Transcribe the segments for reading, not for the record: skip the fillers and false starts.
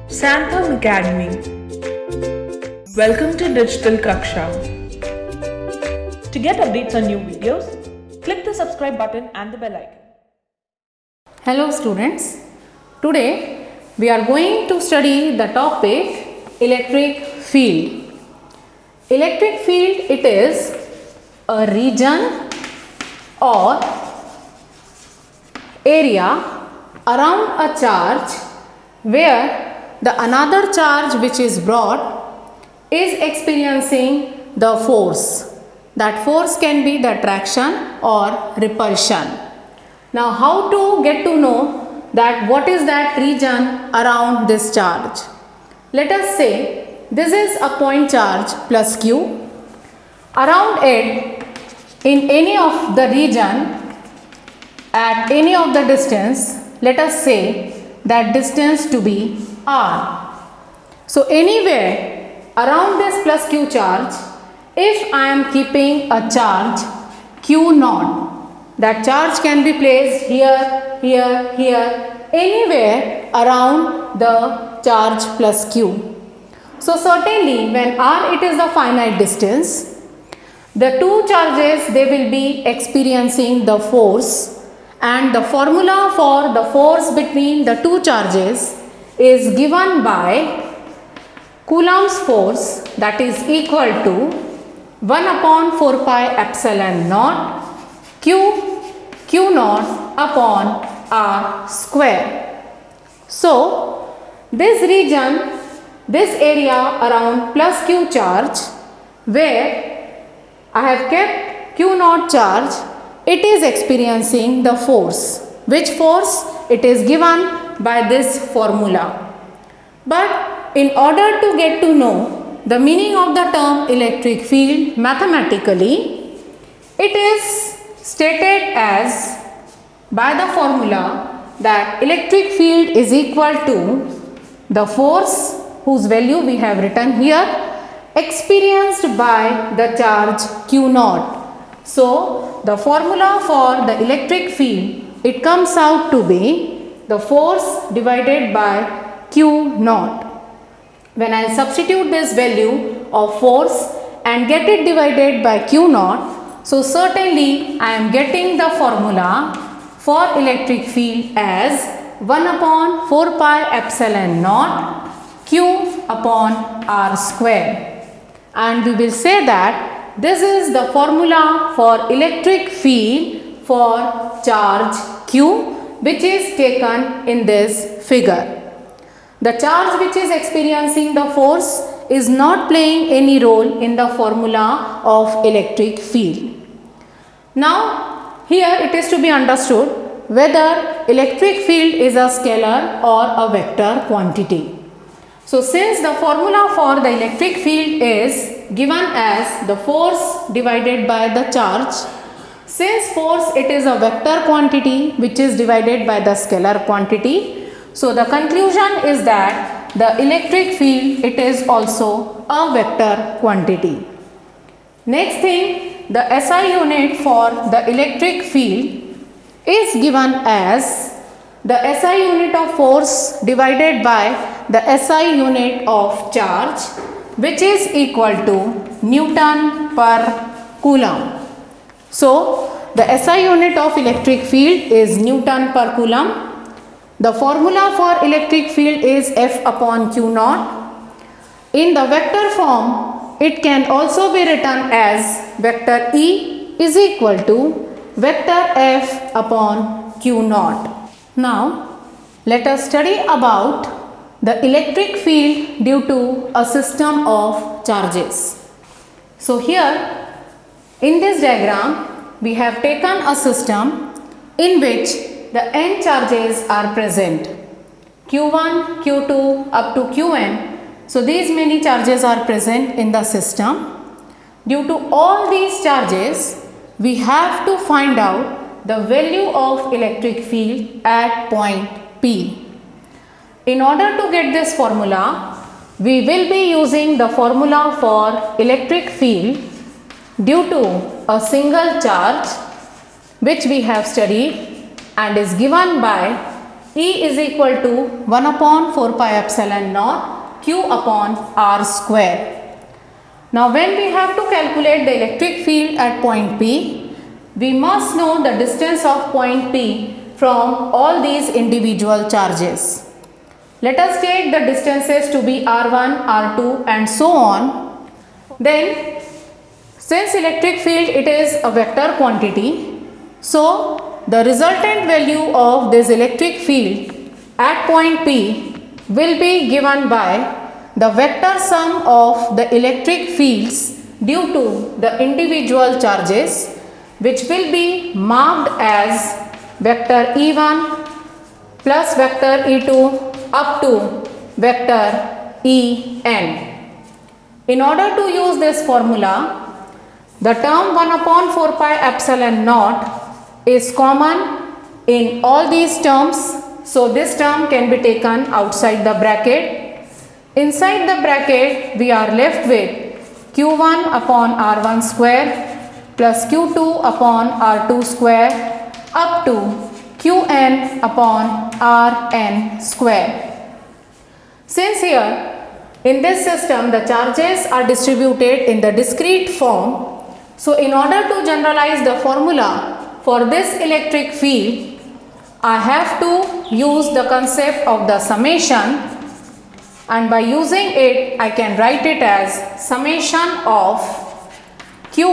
Santham Academy. Welcome to Digital Kaksha. To get updates on new videos, click the subscribe button and the bell icon. Hello students, today we are going to study the topic electric field. Electric field, it is a region or area around a charge where the another charge which is brought is experiencing the force. That force can be the attraction or repulsion. Now how to get to know that what is that region around this charge? Let us say this is a point charge plus Q. Around it, in any of the region, at any of the distance, let us say that distance to be R. So anywhere around this plus Q charge, if I am keeping a charge Q naught, that charge can be placed here, here, here, anywhere around the charge plus Q. So certainly when R it is the finite distance, the two charges they will be experiencing the force, and the formula for the force between the two charges is given by Coulomb's force, that is equal to 1 upon 4 pi epsilon naught Q naught upon R square. So this region, this area around plus Q charge where I have kept Q naught charge, it is experiencing the force. Which force? It is given by this formula. But in order to get to know the meaning of the term electric field mathematically, it is stated as by the formula that electric field is equal to the force whose value we have written here experienced by the charge Q naught. So the formula for the electric field, it comes out to be the force divided by Q naught. When I substitute this value of force and get it divided by Q naught, so certainly I am getting the formula for electric field as 1 upon 4 pi epsilon naught Q upon R square. And we will say that this is the formula for electric field for charge Q, which is taken in this figure. The charge which is experiencing the force is not playing any role in the formula of electric field. Now here it is to be understood whether electric field is a scalar or a vector quantity. So since the formula for the electric field is given as the force divided by the charge, since force it is a vector quantity which is divided by the scalar quantity, so the conclusion is that the electric field it is also a vector quantity. Next thing, the SI unit for the electric field is given as the SI unit of force divided by the SI unit of charge, which is equal to Newton per Coulomb. So the SI unit of electric field is Newton per Coulomb. The formula for electric field is F upon Q naught. In the vector form, it can also be written as vector E is equal to vector F upon Q naught. Now let us study about the electric field due to a system of charges. So here in this diagram we have taken a system in which the n charges are present, Q1, Q2 up to Qn. So these many charges are present in the system. Due to all these charges, we have to find out the value of electric field at point P. In order to get this formula, we will be using the formula for electric field due to a single charge which we have studied and is given by E is equal to 1 upon 4 pi epsilon naught Q upon R square. Now when we have to calculate the electric field at point P, we must know the distance of point P from all these individual charges. Let us take the distances to be R1, R2 and so on. Then since electric field it is a vector quantity, so the resultant value of this electric field at point P will be given by the vector sum of the electric fields due to the individual charges, which will be marked as vector E1 plus vector E2 up to vector En. In order to use this formula, the term 1 upon 4 pi epsilon naught is common in all these terms. So this term can be taken outside the bracket. Inside the bracket we are left with Q1 upon R1 square plus Q2 upon R2 square up to Qn upon Rn square. Since here in this system the charges are distributed in the discrete form, so in order to generalize the formula for this electric field, I have to use the concept of the summation, and by using it I can write it as summation of Qi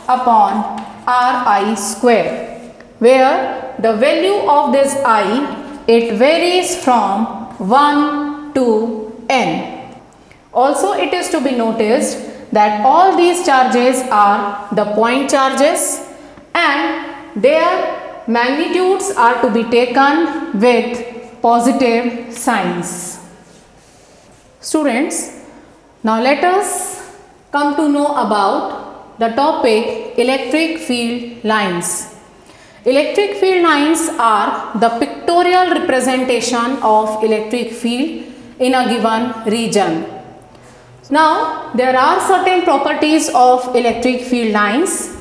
upon Ri square, where the value of this I, it varies from 1 to n. Also it is to be noticed that all these charges are the point charges and their magnitudes are to be taken with positive signs. Students, now let us come to know about the topic electric field lines. Electric field lines are the pictorial representation of electric field in a given region. Now, there are certain properties of electric field lines.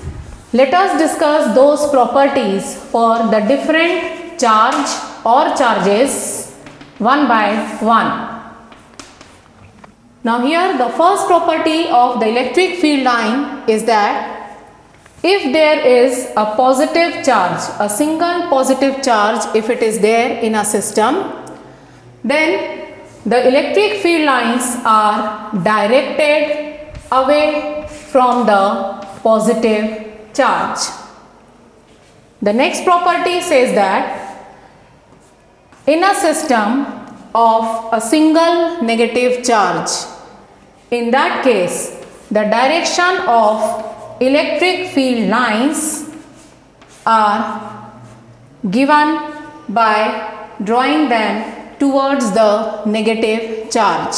Let us discuss those properties for the different charge or charges one by one. Now here the first property of the electric field line is that if there is a positive charge, a single positive charge, if it is there in a system, then the electric field lines are directed away from the positive charge. The next property says that in a system of a single negative charge, in that case the direction of electric field lines are given by drawing them towards the negative charge.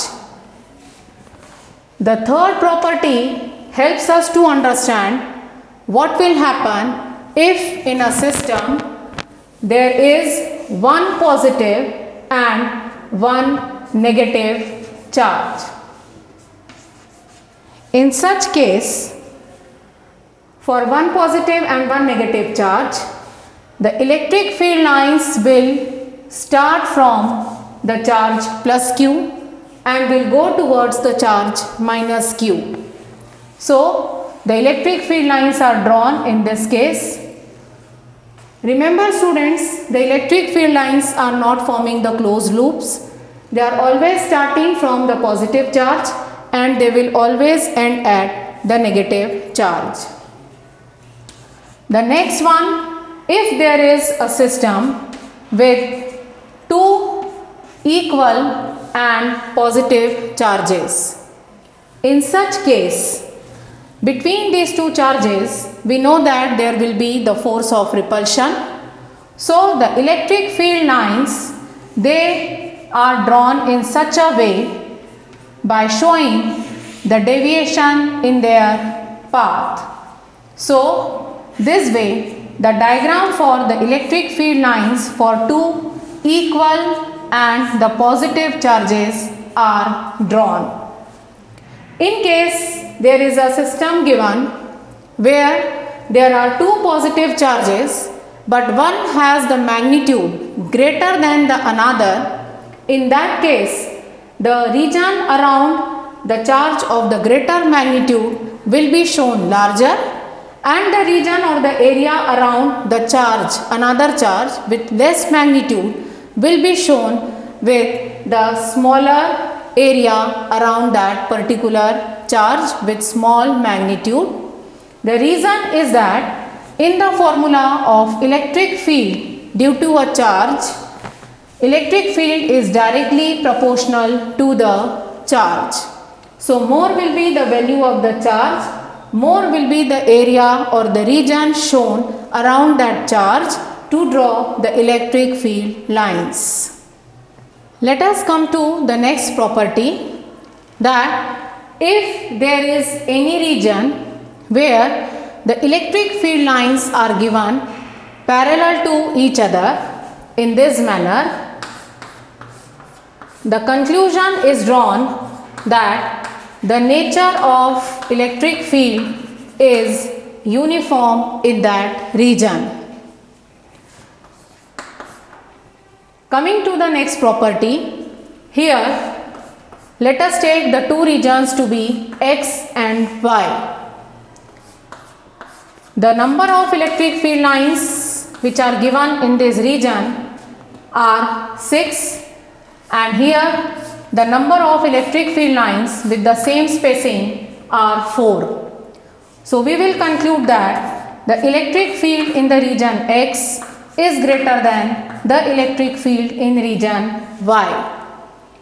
The third property helps us to understand what will happen if in a system there is one positive and one negative charge. In such case, for one positive and one negative charge, the electric field lines will start from the charge plus Q and will go towards the charge minus Q. So, the electric field lines are drawn in this case. Remember students, the electric field lines are not forming the closed loops. They are always starting from the positive charge and they will always end at the negative charge. The next one, if there is a system with two equal and positive charges, in such case, between these two charges, we know that there will be the force of repulsion. So, the electric field lines, they are drawn in such a way by showing the deviation in their path. So, this way, the diagram for the electric field lines for two equal and the positive charges are drawn. In case there is a system given where there are two positive charges, but one has the magnitude greater than the another, in that case the region around the charge of the greater magnitude will be shown larger, and the region or the area around the charge, another charge with less magnitude, will be shown with the smaller area around that particular charge with small magnitude. The reason is that in the formula of electric field due to a charge, electric field is directly proportional to the charge. So more will be the value of the charge, more will be the area or the region shown around that charge to draw the electric field lines. Let us come to the next property, that if there is any region where the electric field lines are given parallel to each other in this manner, the conclusion is drawn that the nature of electric field is uniform in that region. Coming to the next property, here let us take the two regions to be X and Y. The number of electric field lines which are given in this region are 6, and here the number of electric field lines with the same spacing are 4. So we will conclude that the electric field in the region X is greater than the electric field in region Y.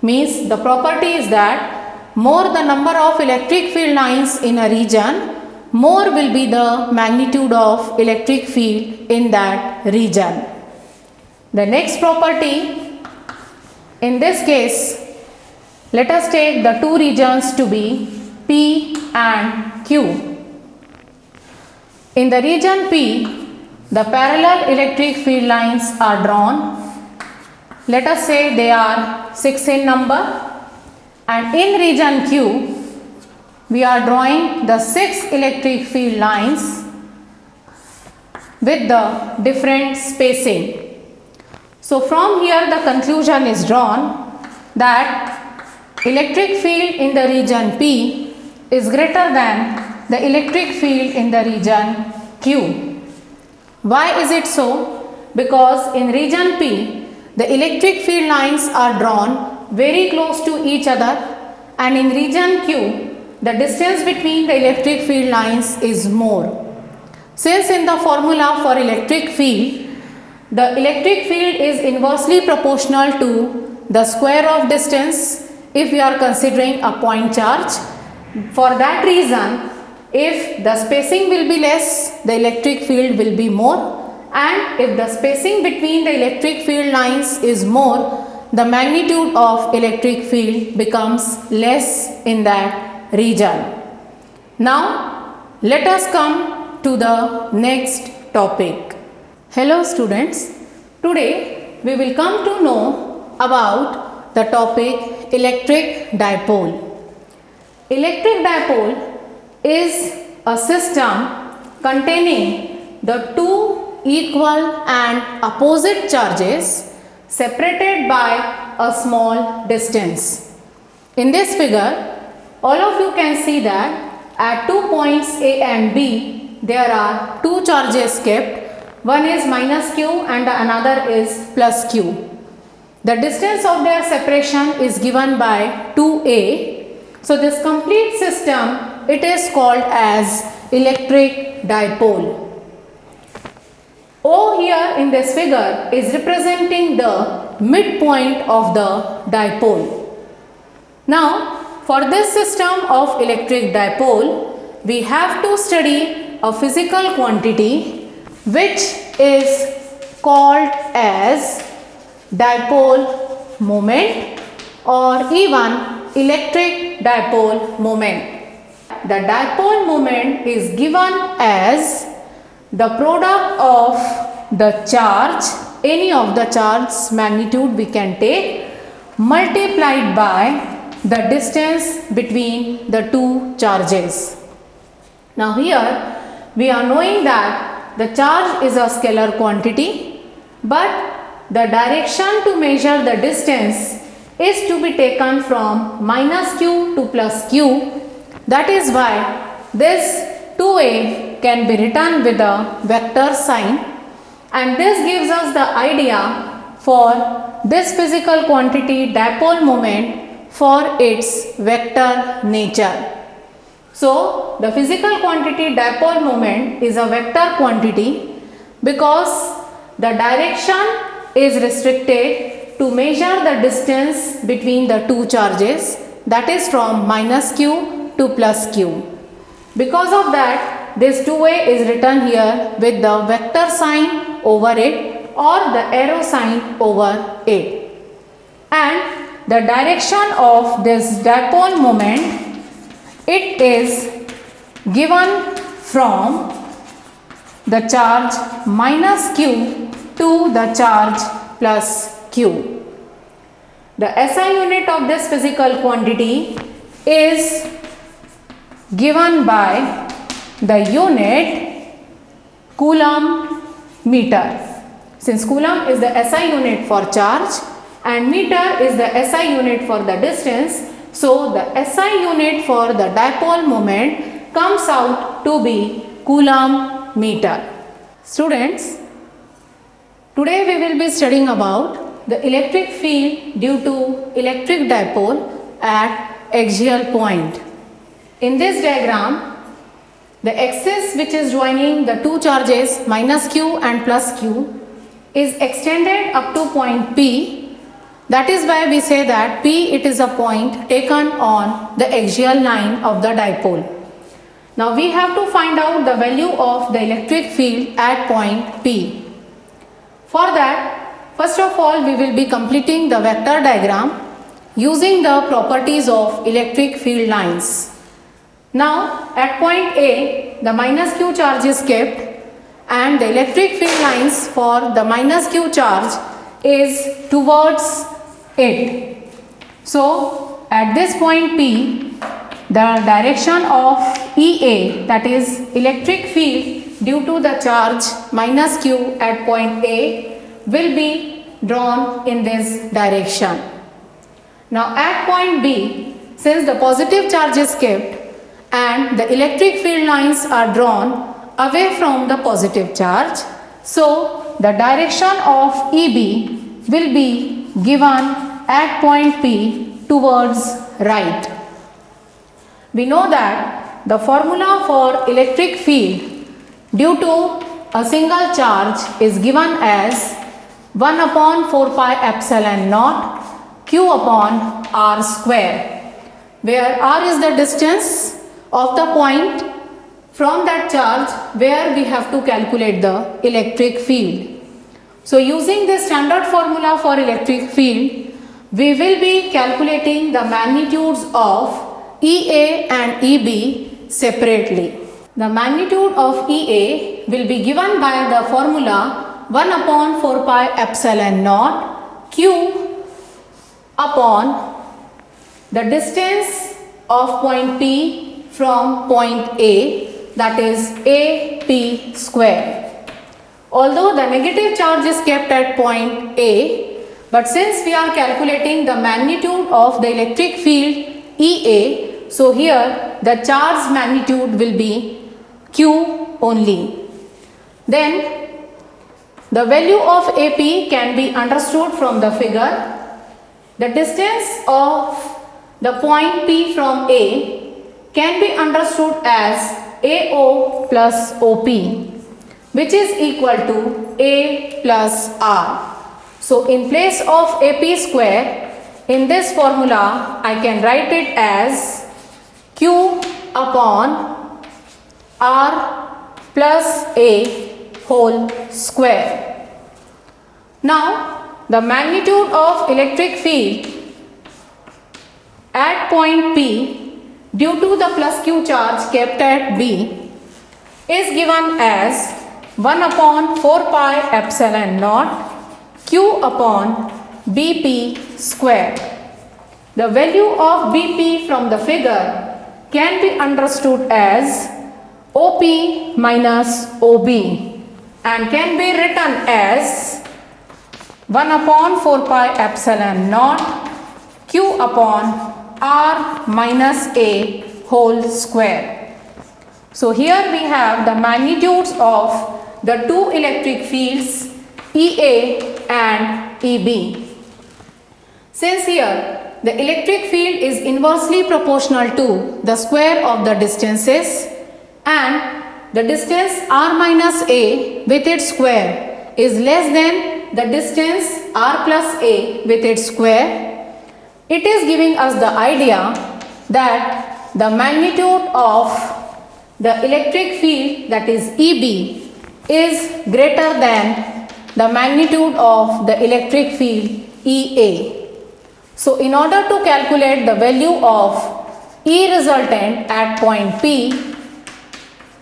Means the property is that more the number of electric field lines in a region, more will be the magnitude of electric field in that region. The next property, in this case, let us take the two regions to be P and Q. In the region P, the parallel electric field lines are drawn. Let us say they are 6 in number, and in region Q, we are drawing the 6 electric field lines with the different spacing. So from here the conclusion is drawn that electric field in the region P is greater than the electric field in the region Q. Why is it so? Because in region P, the electric field lines are drawn very close to each other, and in region Q, the distance between the electric field lines is more. Since in the formula for electric field, the electric field is inversely proportional to the square of distance if we are considering a point charge. For that reason, if the spacing will be less, the electric field will be more, and if the spacing between the electric field lines is more, the magnitude of electric field becomes less in that region. Now let us come to the next topic. Hello students, today we will come to know about the topic electric dipole. Electric dipole is a system containing the two equal and opposite charges separated by a small distance. In this figure, all of you can see that at 2 points A and B, there are two charges kept. One is minus q and the another is plus q. The distance of their separation is given by 2a. So this complete system, it is called as electric dipole. O here in this figure is representing the midpoint of the dipole. Now for this system of electric dipole, we have to study a physical quantity which is called as dipole moment or even electric dipole moment. The dipole moment is given as the product of the charge, any of the charge's magnitude we can take, multiplied by the distance between the two charges. Now here we are knowing that the charge is a scalar quantity, but the direction to measure the distance is to be taken from minus q to plus q. That is why this 2a can be written with a vector sign, and this gives us the idea for this physical quantity dipole moment for its vector nature. So, the physical quantity dipole moment is a vector quantity because the direction is restricted to measure the distance between the two charges, that is from minus q to plus q. Because of that, this 2a is written here with the vector sign over it or the arrow sign over it. And the direction of this dipole moment, it is given from the charge minus q to the charge plus q. The SI unit of this physical quantity is given by the unit coulomb meter. Since coulomb is the SI unit for charge and meter is the SI unit for the distance, so the SI unit for the dipole moment comes out to be coulomb meter. Students, today we will be studying about the electric field due to electric dipole at axial point. In this diagram, the axis which is joining the two charges minus q and plus q is extended up to point P. That is why we say that P, it is a point taken on the axial line of the dipole. Now we have to find out the value of the electric field at point P. For that, first of all we will be completing the vector diagram using the properties of electric field lines. Now at point A, the minus q charge is kept and the electric field lines for the minus q charge is towards it. So at this point P, the direction of EA, that is electric field due to the charge minus q at point A, will be drawn in this direction. Now at point B, since the positive charge is kept and the electric field lines are drawn away from the positive charge, so the direction of EB will be given at point P towards right. We know that the formula for electric field due to a single charge is given as 1 upon 4 pi epsilon naught q upon r square, where r is the distance of the point from that charge where we have to calculate the electric field. So using this standard formula for electric field, we will be calculating the magnitudes of EA and EB separately. The magnitude of EA will be given by the formula 1 upon 4 pi epsilon naught q upon the distance of point P from point A, that is AP square. Although the negative charge is kept at point A, but since we are calculating the magnitude of the electric field EA, so here the charge magnitude will be Q only. Then the value of AP can be understood from the figure. The distance of the point P from A can be understood as AO plus OP, which is equal to A plus R. So in place of AP square, in this formula I can write it as Q upon R plus A whole square. Now the magnitude of electric field at point P due to the plus Q charge kept at B is given as 1 upon 4 pi epsilon naught Q upon BP square. The value of BP from the figure can be understood as OP minus OB, and can be written as 1 upon 4 pi epsilon naught q upon r minus a whole square. So here we have the magnitudes of the two electric fields EA and EB. Since here the electric field is inversely proportional to the square of the distances and the distance r minus a with its square is less than the distance r plus a with its square, it is giving us the idea that the magnitude of the electric field, that is EB, is greater than the magnitude of the electric field EA. So in order to calculate the value of E resultant at point P,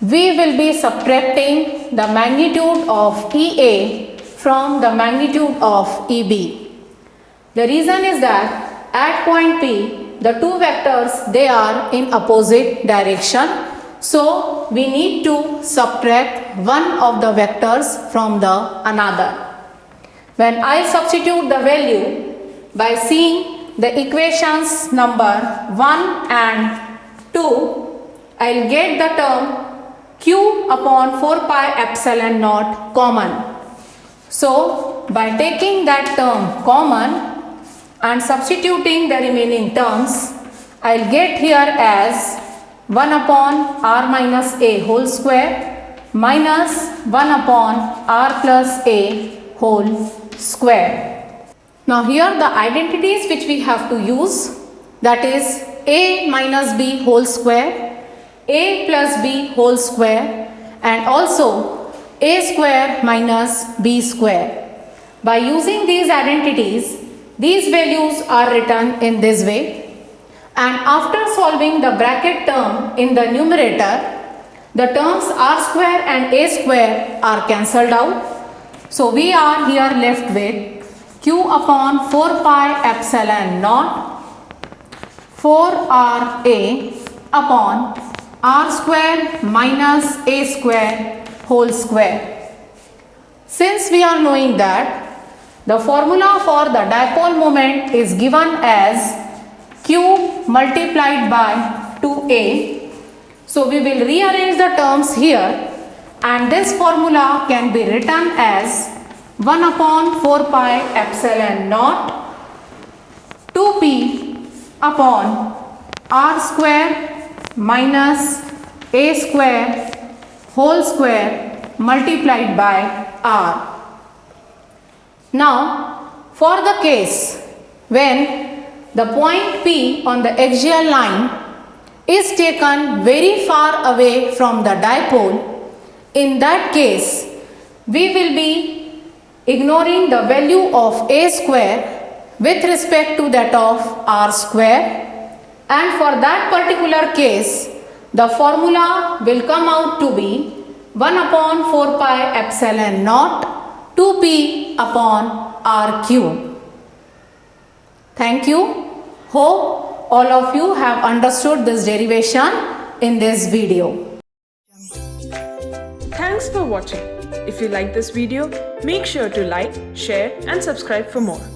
we will be subtracting the magnitude of EA from the magnitude of EB. The reason is that at point P, the two vectors, they are in opposite direction. So we need to subtract one of the vectors from the another. When I substitute the value by seeing the equations number 1 and 2, I will get the term q upon 4 pi epsilon naught common. So by taking that term common and substituting the remaining terms, I will get here as 1 upon r minus a whole square minus 1 upon r plus a whole square. Now here the identities which we have to use, that is a minus b whole square, a plus b whole square, and also a square minus b square. By using these identities, these values are written in this way, and after solving the bracket term in the numerator, the terms r square and a square are cancelled out. So we are here left with q upon 4 pi epsilon naught 4ra upon r square minus a square whole square. Since we are knowing that the formula for the dipole moment is given as q multiplied by 2a, so we will rearrange the terms here, and this formula can be written as 1 upon 4 pi epsilon naught 2p upon r square minus a square whole square multiplied by r. Now for the case when the point P on the axial line is taken very far away from the dipole, in that case we will be ignoring the value of a square with respect to that of r square, and for that particular case the formula will come out to be 1 upon 4 pi epsilon naught 2p upon r cube. Thank you. Hope all of you have understood this derivation in this video. Thanks for watching. If you like this video, make sure to like, share and subscribe for more.